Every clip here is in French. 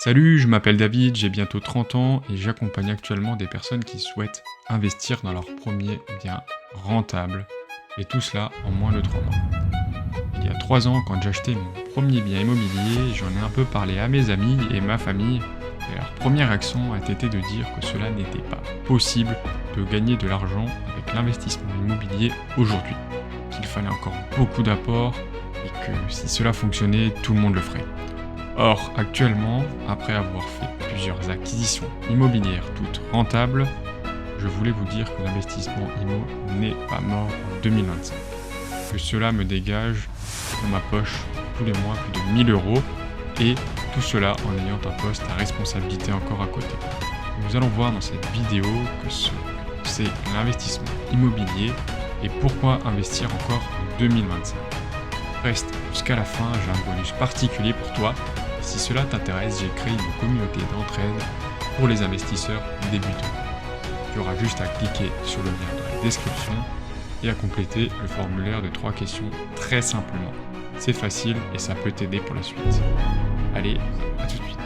Salut, je m'appelle David, j'ai bientôt 30 ans et j'accompagne actuellement des personnes qui souhaitent investir dans leur premier bien rentable. Et tout cela en moins de 3 mois. Il y a 3 ans, quand j'ai acheté mon premier bien immobilier, j'en ai un peu parlé à mes amis et ma famille. Et leur première réaction a été de dire que cela n'était pas possible de gagner de l'argent avec l'investissement immobilier aujourd'hui. Qu'il fallait encore beaucoup d'apports et que si cela fonctionnait, tout le monde le ferait. Or, actuellement, après avoir fait plusieurs acquisitions immobilières toutes rentables, je voulais vous dire que l'investissement IMO n'est pas mort en 2025. Que cela me dégage de ma poche tous les mois plus de 1000 euros et tout cela en ayant un poste à responsabilité encore à côté. Nous allons voir dans cette vidéo que c'est l'investissement immobilier et pourquoi investir encore en 2025. Reste jusqu'à la fin, j'ai un bonus particulier pour toi. Si cela t'intéresse, j'ai créé une communauté d'entraide pour les investisseurs débutants. Tu auras juste à cliquer sur le lien dans la description et à compléter le formulaire de 3 questions très simplement. C'est facile et ça peut t'aider pour la suite. Allez, à tout de suite.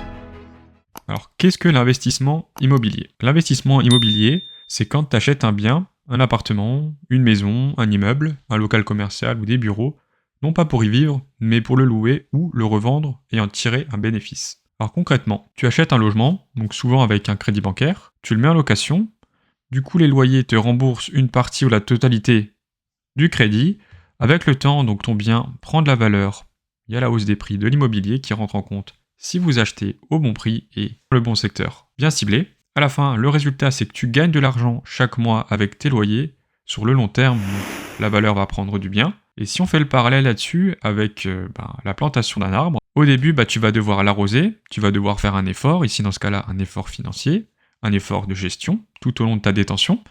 Alors, qu'est-ce que l'investissement immobilier ? L'investissement immobilier, c'est quand tu achètes un bien, un appartement, une maison, un immeuble, un local commercial ou des bureaux, non pas pour y vivre, mais pour le louer ou le revendre et en tirer un bénéfice. Alors concrètement, tu achètes un logement, donc souvent avec un crédit bancaire, tu le mets en location, du coup les loyers te remboursent une partie ou la totalité du crédit. Avec le temps, donc ton bien prend de la valeur, il y a la hausse des prix de l'immobilier qui rentre en compte si vous achetez au bon prix et dans le bon secteur bien ciblé. À la fin, le résultat c'est que tu gagnes de l'argent chaque mois avec tes loyers. Sur le long terme, la valeur va prendre du bien. Et si on fait le parallèle là-dessus avec la plantation d'un arbre, au début, tu vas devoir l'arroser, tu vas devoir faire un effort, ici dans ce cas-là, un effort financier, un effort de gestion, tout au long de ta détention.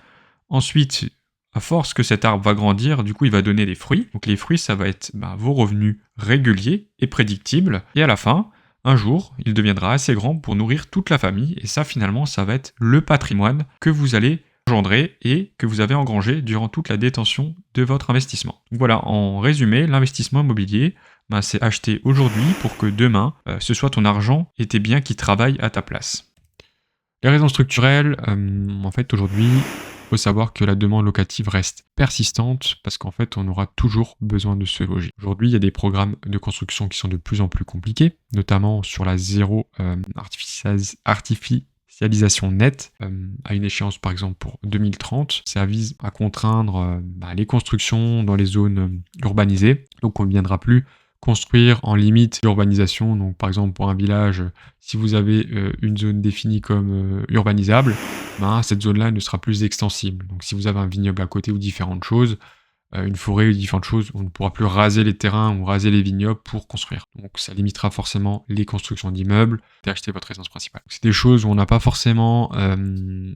Ensuite, à force que cet arbre va grandir, du coup, il va donner des fruits. Donc les fruits, ça va être vos revenus réguliers et prédictibles. Et à la fin, un jour, il deviendra assez grand pour nourrir toute la famille. Et ça, finalement, ça va être le patrimoine que vous allez engendré et que vous avez engrangé durant toute la détention de votre investissement. Donc voilà, en résumé, l'investissement immobilier, c'est acheter aujourd'hui pour que demain, ce soit ton argent et tes biens qui travaillent à ta place. Les raisons structurelles, en fait aujourd'hui, il faut savoir que la demande locative reste persistante parce qu'en fait on aura toujours besoin de se loger. Aujourd'hui, il y a des programmes de construction qui sont de plus en plus compliqués, notamment sur la zéro artificialisation nette, à une échéance par exemple pour 2030. Ça vise à contraindre les constructions dans les zones urbanisées. Donc on ne viendra plus construire en limite d'urbanisation. Donc par exemple pour un village, si vous avez une zone définie comme urbanisable, cette zone-là ne sera plus extensible. Donc si vous avez un vignoble à côté ou différentes choses, une forêt ou différentes choses, on ne pourra plus raser les terrains ou raser les vignobles pour construire. Donc ça limitera forcément les constructions d'immeubles et acheter votre résidence principale. C'est des choses où on n'a pas forcément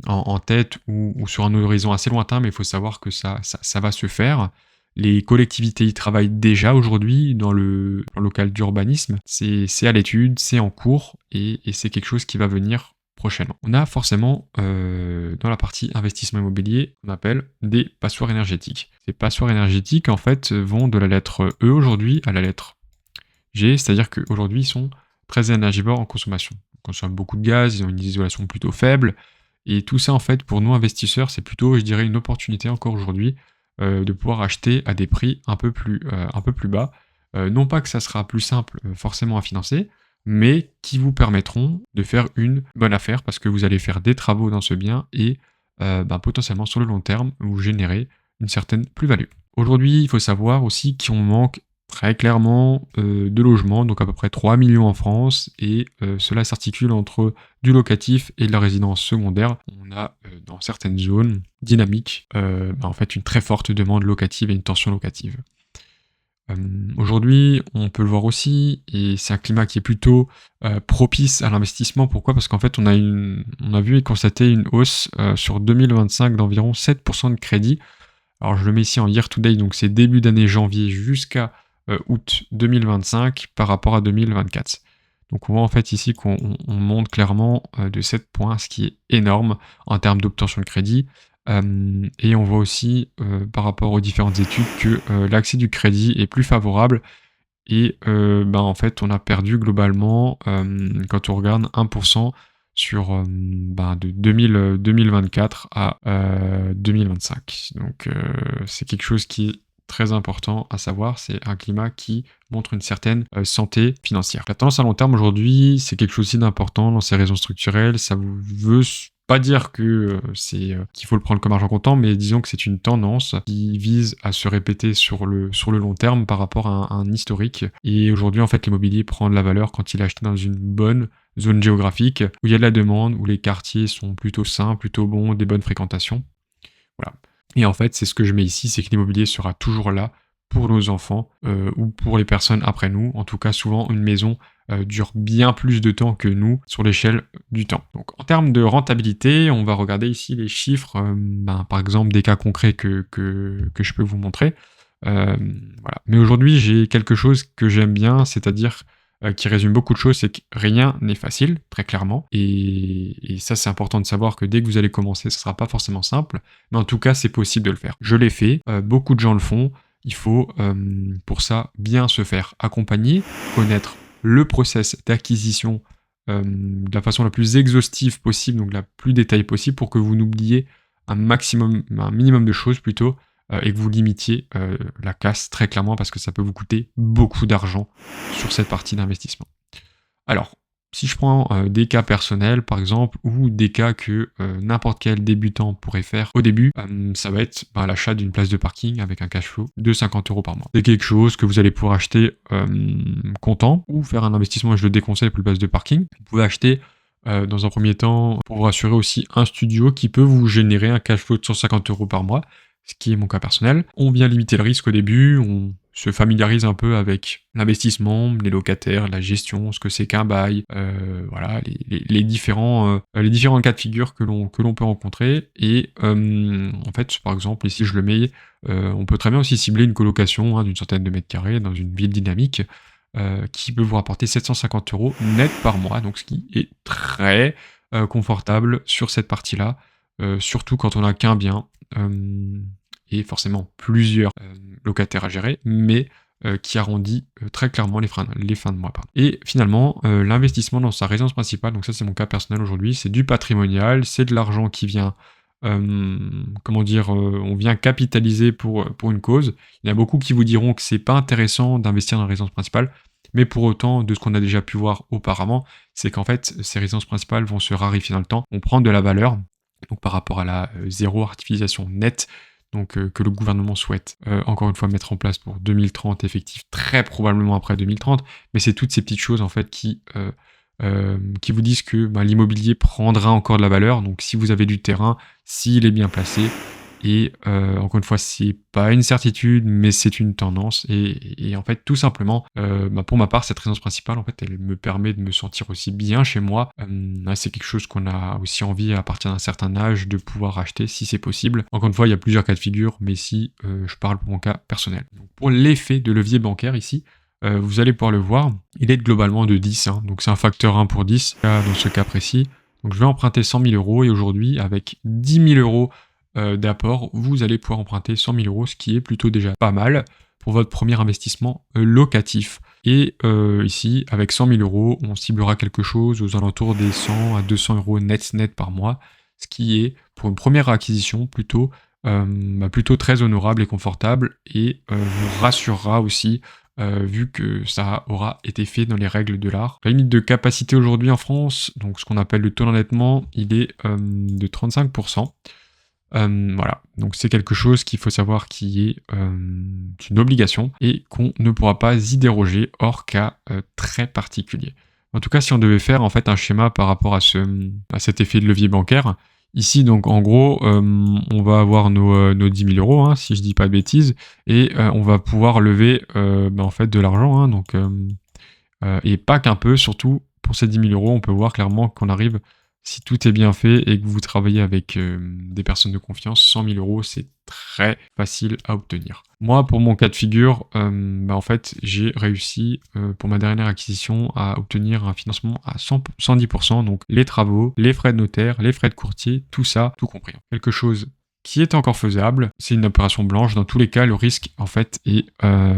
en tête ou sur un horizon assez lointain, mais il faut savoir que ça va se faire. Les collectivités y travaillent déjà aujourd'hui dans le local d'urbanisme. C'est à l'étude, c'est en cours et c'est quelque chose qui va venir prochainement. On a forcément dans la partie investissement immobilier, on appelle des passoires énergétiques. Ces passoires énergétiques en fait vont de la lettre E aujourd'hui à la lettre G, c'est-à-dire qu'aujourd'hui ils sont très énergivores en consommation. Ils consomment beaucoup de gaz, ils ont une isolation plutôt faible, et tout ça en fait pour nous investisseurs c'est plutôt, je dirais, une opportunité encore aujourd'hui de pouvoir acheter à des prix un peu plus bas. Non pas que ça sera plus simple forcément à financer, mais qui vous permettront de faire une bonne affaire parce que vous allez faire des travaux dans ce bien et potentiellement sur le long terme vous générez une certaine plus-value. Aujourd'hui, il faut savoir aussi qu'on manque très clairement de logements, donc à peu près 3 millions en France, et cela s'articule entre du locatif et de la résidence secondaire. On a dans certaines zones dynamiques en fait une très forte demande locative et une tension locative. Aujourd'hui, on peut le voir aussi, et c'est un climat qui est plutôt propice à l'investissement. Pourquoi ? Parce qu'en fait, on a vu et constaté une hausse sur 2025 d'environ 7% de crédit. Alors je le mets ici en year to date, donc c'est début d'année janvier jusqu'à août 2025 par rapport à 2024. Donc on voit en fait ici qu'on monte clairement de 7 points, ce qui est énorme en termes d'obtention de crédit. Et on voit aussi par rapport aux différentes études que l'accès du crédit est plus favorable et en fait, on a perdu globalement, quand on regarde 1% sur, de 2024 à 2025. Donc c'est quelque chose qui est très important à savoir, c'est un climat qui montre une certaine santé financière. La tendance à long terme aujourd'hui, c'est quelque chose aussi d'important dans ces raisons structurelles. Ça veut pas dire que qu'il faut le prendre comme argent comptant, mais disons que c'est une tendance qui vise à se répéter sur le long terme par rapport à un historique. Et aujourd'hui, en fait, l'immobilier prend de la valeur quand il est acheté dans une bonne zone géographique où il y a de la demande, où les quartiers sont plutôt sains, plutôt bons, des bonnes fréquentations. Voilà. Et en fait, c'est ce que je mets ici, c'est que l'immobilier sera toujours là pour nos enfants ou pour les personnes après nous. En tout cas, souvent, une maison dure bien plus de temps que nous sur l'échelle du temps. Donc, en termes de rentabilité, on va regarder ici les chiffres, par exemple, des cas concrets que je peux vous montrer. Voilà. Mais aujourd'hui, j'ai quelque chose que j'aime bien, c'est-à-dire qui résume beaucoup de choses, c'est que rien n'est facile, très clairement. Et ça, c'est important de savoir que dès que vous allez commencer, ce ne sera pas forcément simple, mais en tout cas, c'est possible de le faire. Je l'ai fait, beaucoup de gens le font. Il faut, pour ça, bien se faire accompagner, connaître le process d'acquisition de la façon la plus exhaustive possible, donc la plus détaillée possible, pour que vous n'oubliez un minimum de choses plutôt, et que vous limitiez la casse très clairement parce que ça peut vous coûter beaucoup d'argent sur cette partie d'investissement. Alors, si je prends des cas personnels par exemple, ou des cas que n'importe quel débutant pourrait faire au début, ça va être l'achat d'une place de parking avec un cash flow de 50 € par mois. C'est quelque chose que vous allez pouvoir acheter comptant ou faire un investissement, et je le déconseille pour une place de parking. Vous pouvez acheter dans un premier temps pour vous rassurer aussi un studio qui peut vous générer un cash flow de 150 € par mois, ce qui est mon cas personnel. On vient limiter le risque au début, on se familiarise un peu avec l'investissement, les locataires, la gestion, ce que c'est qu'un bail, voilà, les différents cas de figure que l'on peut rencontrer. Et en fait, par exemple, ici je le mets, on peut très bien aussi cibler une colocation d'une centaine de mètres carrés dans une ville dynamique qui peut vous rapporter 750 € net par mois, donc ce qui est très confortable sur cette partie-là, surtout quand on n'a qu'un bien. Et forcément plusieurs locataires à gérer, mais qui arrondit très clairement les fins de mois. Pardon. Et finalement, l'investissement dans sa résidence principale, donc ça c'est mon cas personnel aujourd'hui, c'est du patrimonial, c'est de l'argent qui vient, on vient capitaliser pour une cause. Il y en a beaucoup qui vous diront que c'est pas intéressant d'investir dans la résidence principale, mais pour autant, de ce qu'on a déjà pu voir auparavant, c'est qu'en fait, ces résidences principales vont se raréfier dans le temps, vont prendre de la valeur, donc par rapport à la zéro artificialisation nette, donc que le gouvernement souhaite encore une fois mettre en place pour 2030, effectif très probablement après 2030, mais c'est toutes ces petites choses en fait qui vous disent que l'immobilier prendra encore de la valeur, donc si vous avez du terrain, s'il est bien placé, et encore une fois, c'est pas une certitude, mais c'est une tendance. Et en fait, tout simplement, pour ma part, cette résidence principale, en fait, elle me permet de me sentir aussi bien chez moi. C'est quelque chose qu'on a aussi envie, à partir d'un certain âge, de pouvoir acheter, si c'est possible. Encore une fois, il y a plusieurs cas de figure, mais ici, je parle pour mon cas personnel. Donc, pour l'effet de levier bancaire ici, vous allez pouvoir le voir, il est globalement de 10, donc c'est un facteur 1 pour 10, dans ce cas précis. Donc je vais emprunter 100 000 €, et aujourd'hui, avec 10 000 € d'apport, vous allez pouvoir emprunter 100 000 €, ce qui est plutôt déjà pas mal pour votre premier investissement locatif. Et ici, avec 100 000 €, on ciblera quelque chose aux alentours des 100 à 200 € net par mois, ce qui est, pour une première acquisition, plutôt très honorable et confortable, et vous rassurera aussi, vu que ça aura été fait dans les règles de l'art. La limite de capacité aujourd'hui en France, donc ce qu'on appelle le taux d'endettement, il est de 35%. Voilà, donc c'est quelque chose qu'il faut savoir qui est une obligation et qu'on ne pourra pas y déroger hors cas très particulier. En tout cas, si on devait faire en fait un schéma par rapport à cet effet de levier bancaire, ici donc en gros, on va avoir nos 10 000 €, si je dis pas de bêtises, et on va pouvoir lever en fait de l'argent, donc et pas qu'un peu, surtout pour ces 10 000 €, on peut voir clairement qu'on arrive, si tout est bien fait et que vous travaillez avec des personnes de confiance, 100 000 €, c'est très facile à obtenir. Moi, pour mon cas de figure, en fait, j'ai réussi, pour ma dernière acquisition, à obtenir un financement à 110%, donc les travaux, les frais de notaire, les frais de courtier, tout ça, tout compris. Quelque chose qui est encore faisable, c'est une opération blanche. Dans tous les cas, le risque, en fait, est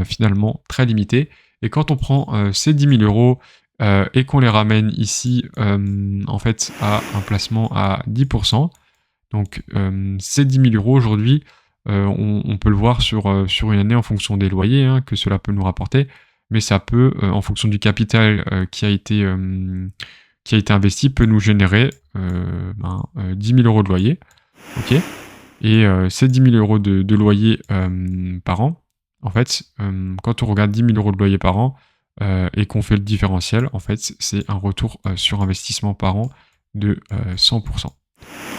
finalement très limité. Et quand on prend ces 10 000 euros et qu'on les ramène ici, en fait, à un placement à 10%, donc ces 10 000 euros aujourd'hui, on peut le voir sur une année en fonction des loyers hein, que cela peut nous rapporter, mais ça peut, en fonction du capital qui a été investi, peut nous générer 10 000 euros de loyer. Ok. Et ces 10 000 euros de loyer par an, en fait, quand on regarde 10 000 euros de loyer par an et qu'on fait le différentiel, en fait, c'est un retour sur investissement par an de 100%.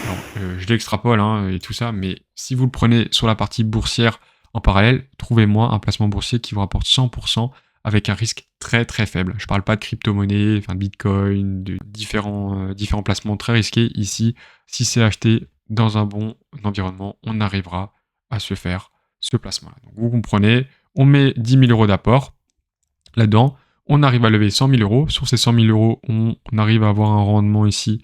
Alors, je l'extrapole hein, et tout ça, mais si vous le prenez sur la partie boursière en parallèle, trouvez-moi un placement boursier qui vous rapporte 100% avec un risque très très faible. Je ne parle pas de crypto-monnaie, de bitcoin, de différents placements très risqués. Ici, si c'est acheté dans un bon environnement, on arrivera à se faire ce placement-là. Donc vous comprenez, on met 10 000 euros d'apport là-dedans, on arrive à lever 100 000 euros. Sur ces 100 000 euros, on arrive à avoir un rendement ici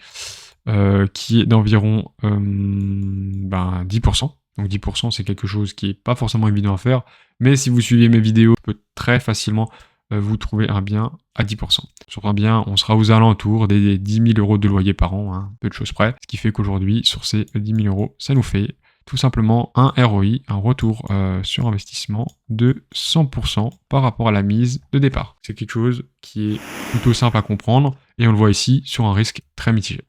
qui est d'environ 10%. Donc 10%, c'est quelque chose qui n'est pas forcément évident à faire, mais si vous suivez mes vidéos, vous pouvez très facilement vous trouver un bien à 10%. Sur un bien, on sera aux alentours des 10 000 euros de loyer par an, hein, peu de choses près, ce qui fait qu'aujourd'hui, sur ces 10 000 euros, ça nous fait tout simplement un ROI, un retour sur investissement de 100% par rapport à la mise de départ. C'est quelque chose qui est plutôt simple à comprendre, et on le voit ici sur un risque très mitigé.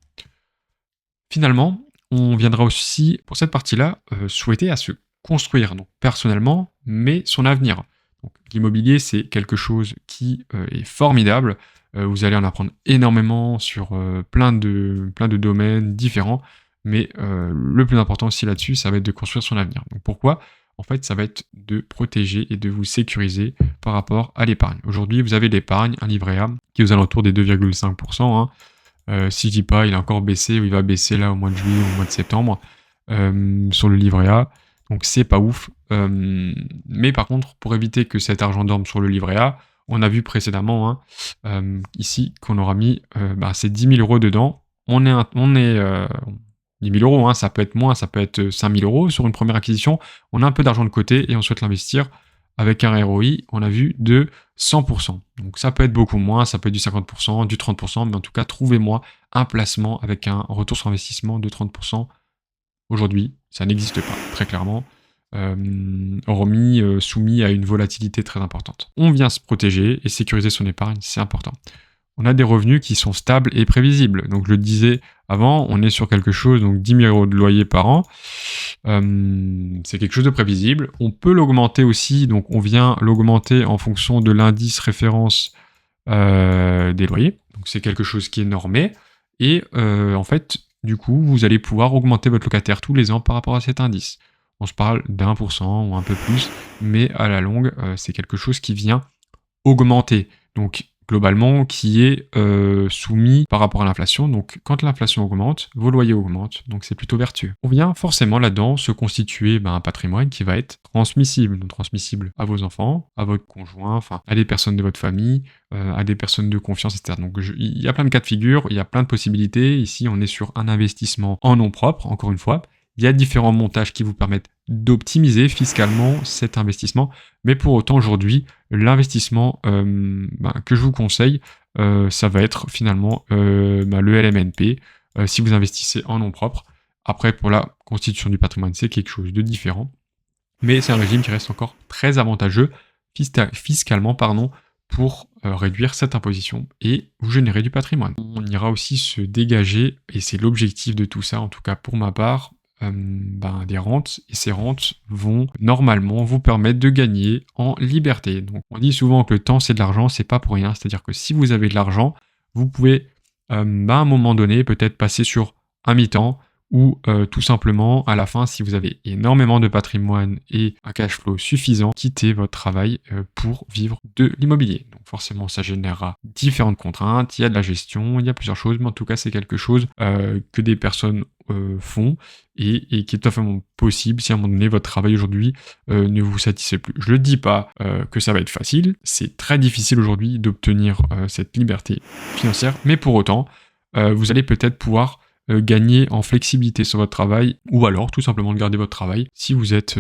Finalement, on viendra aussi, pour cette partie-là, souhaiter à se construire, donc personnellement, mais son avenir. Donc, l'immobilier, c'est quelque chose qui est formidable. Vous allez en apprendre énormément sur plein de domaines différents, mais le plus important aussi là-dessus, ça va être de construire son avenir. Donc pourquoi ? En fait, ça va être de protéger et de vous sécuriser par rapport à l'épargne. Aujourd'hui, vous avez l'épargne, un livret A, qui est aux alentours des 2,5%, hein. Si je dis pas, il a encore baissé, ou il va baisser là au mois de juillet ou au mois de septembre sur le livret A. Donc c'est pas ouf. Mais par contre, pour éviter que cet argent dorme sur le livret A, on a vu précédemment ici qu'on aura mis ces 10 000 euros dedans. On est 10 000 euros, hein, ça peut être moins, ça peut être 5 000 euros sur une première acquisition. On a un peu d'argent de côté et on souhaite l'investir avec un ROI, on a vu, de 100%. Donc ça peut être beaucoup moins, ça peut être du 50%, du 30%, mais en tout cas, trouvez-moi un placement avec un retour sur investissement de 30%. Aujourd'hui, ça n'existe pas, très clairement, hormis soumis à une volatilité très importante. On vient se protéger et sécuriser son épargne, c'est important. On a des revenus qui sont stables et prévisibles. Donc je le disais avant, on est sur quelque chose, donc 10 000 euros de loyer par an. C'est quelque chose de prévisible. On peut l'augmenter aussi, donc on vient l'augmenter en fonction de l'indice référence des loyers. Donc c'est quelque chose qui est normé. Et en fait, du coup, vous allez pouvoir augmenter votre locataire tous les ans par rapport à cet indice. On se parle d'1% ou un peu plus, mais à la longue, c'est quelque chose qui vient augmenter. Donc globalement, qui est soumis par rapport à l'inflation. Donc quand l'inflation augmente, vos loyers augmentent, donc c'est plutôt vertueux. On vient forcément là-dedans se constituer un patrimoine qui va être transmissible, donc transmissible à vos enfants, à votre conjoint, enfin à des personnes de votre famille, à des personnes de confiance, etc. Donc il y a plein de cas de figure, il y a plein de possibilités. Ici, on est sur un investissement en nom propre, encore une fois. Il y a différents montages qui vous permettent d'optimiser fiscalement cet investissement, mais pour autant aujourd'hui, l'investissement que je vous conseille, ça va être finalement le LMNP, si vous investissez en nom propre. Après, pour la constitution du patrimoine, c'est quelque chose de différent, mais c'est un régime qui reste encore très avantageux fiscalement, pour réduire cette imposition et vous générer du patrimoine. On ira aussi se dégager, et c'est l'objectif de tout ça, en tout cas pour ma part, des rentes, et ces rentes vont normalement vous permettre de gagner en liberté. Donc on dit souvent que le temps c'est de l'argent, c'est pas pour rien, c'est-à-dire que si vous avez de l'argent, vous pouvez à un moment donné peut-être passer sur un mi-temps, ou tout simplement à la fin, si vous avez énormément de patrimoine et un cash flow suffisant, quitter votre travail pour vivre de l'immobilier. Donc forcément ça générera différentes contraintes, il y a de la gestion, il y a plusieurs choses, mais en tout cas c'est quelque chose que des personnes font et qui est totalement possible si à un moment donné votre travail aujourd'hui ne vous satisfait plus. Je ne dis pas que ça va être facile, c'est très difficile aujourd'hui d'obtenir cette liberté financière, mais pour autant vous allez peut-être pouvoir gagner en flexibilité sur votre travail, ou alors tout simplement de garder votre travail si vous êtes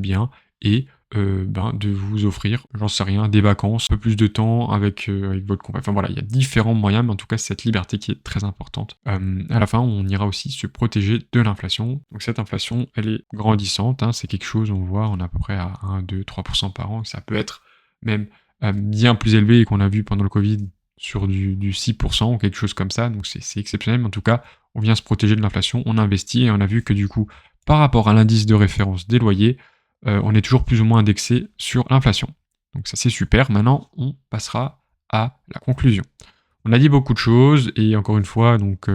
bien et de vous offrir, j'en sais rien, des vacances, un peu plus de temps avec votre compagne. Enfin voilà, il y a différents moyens, mais en tout cas, c'est cette liberté qui est très importante. À la fin, on ira aussi se protéger de l'inflation. Donc cette inflation, elle est grandissante, hein, c'est quelque chose, on voit, on est à peu près à 1, 2, 3% par an, ça peut être même bien plus élevé qu'on a vu pendant le Covid sur du 6% ou quelque chose comme ça, donc c'est exceptionnel, mais en tout cas, on vient se protéger de l'inflation, on investit, et on a vu que du coup, par rapport à l'indice de référence des loyers, on est toujours plus ou moins indexé sur l'inflation. Donc ça c'est super, maintenant on passera à la conclusion. On a dit beaucoup de choses, et encore une fois, donc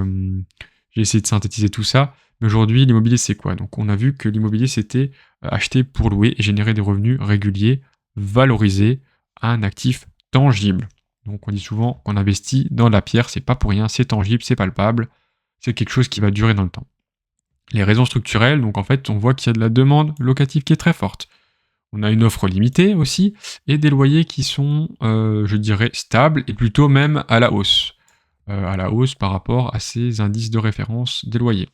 j'ai essayé de synthétiser tout ça, mais aujourd'hui l'immobilier c'est quoi? Donc on a vu que l'immobilier c'était acheter pour louer et générer des revenus réguliers, valorisés, à un actif tangible. Donc on dit souvent qu'on investit dans la pierre, c'est pas pour rien, c'est tangible, c'est palpable, c'est quelque chose qui va durer dans le temps. Les raisons structurelles, donc en fait, on voit qu'il y a de la demande locative qui est très forte. On a une offre limitée aussi, et des loyers qui sont, je dirais, stables, et plutôt même à la hausse. À la hausse par rapport à ces indices de référence des loyers.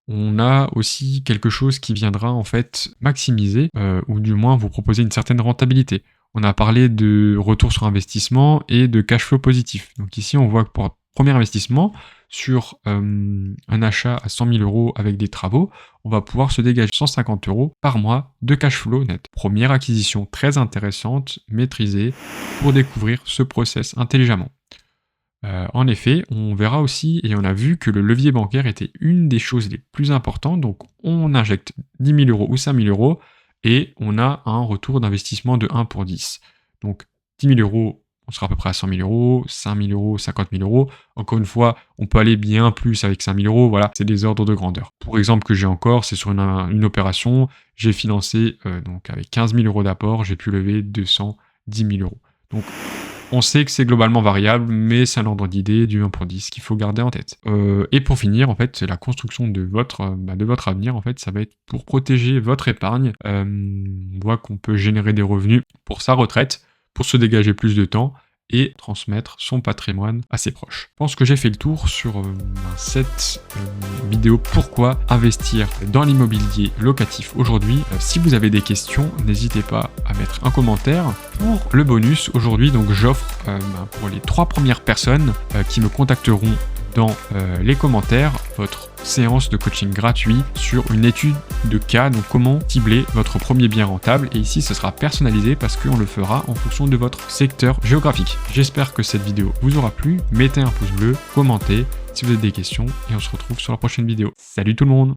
On a aussi quelque chose qui viendra en fait maximiser, ou du moins vous proposer une certaine rentabilité. On a parlé de retour sur investissement et de cash flow positif. Donc ici, on voit que pour un premier investissement, sur un achat à 100 000 € avec des travaux, on va pouvoir se dégager 150 € par mois de cash flow net. Première acquisition très intéressante, maîtrisée, pour découvrir ce process intelligemment. En effet, on verra aussi, et on a vu que le levier bancaire était une des choses les plus importantes, donc on injecte 10 000 € ou 5 000 €, et on a un retour d'investissement de 1 pour 10. Donc 10 000 €, on sera à peu près à 100 000 €, 5 000 €, 50 000 €. Encore une fois, on peut aller bien plus avec 5 000 €, voilà, c'est des ordres de grandeur. Pour exemple que j'ai encore, c'est sur une opération, j'ai financé, donc avec 15 000 € d'apport, j'ai pu lever 210 000 €. Donc on sait que c'est globalement variable, mais c'est un ordre d'idée du 1 pour 10 qu'il faut garder en tête. Et pour finir, en fait, c'est la construction de votre avenir, en fait, ça va être pour protéger votre épargne. On voit qu'on peut générer des revenus pour sa retraite, pour se dégager plus de temps, et transmettre son patrimoine à ses proches. Je pense que j'ai fait le tour sur cette vidéo pourquoi investir dans l'immobilier locatif aujourd'hui. Si vous avez des questions, n'hésitez pas à mettre un commentaire. Pour le bonus, aujourd'hui, donc j'offre pour les 3 premières personnes qui me contacteront dans les commentaires votre séance de coaching gratuit sur une étude de cas, donc comment cibler votre premier bien rentable. Et ici, ce sera personnalisé parce qu'on le fera en fonction de votre secteur géographique. J'espère que cette vidéo vous aura plu. Mettez un pouce bleu, commentez si vous avez des questions et on se retrouve sur la prochaine vidéo. Salut tout le monde!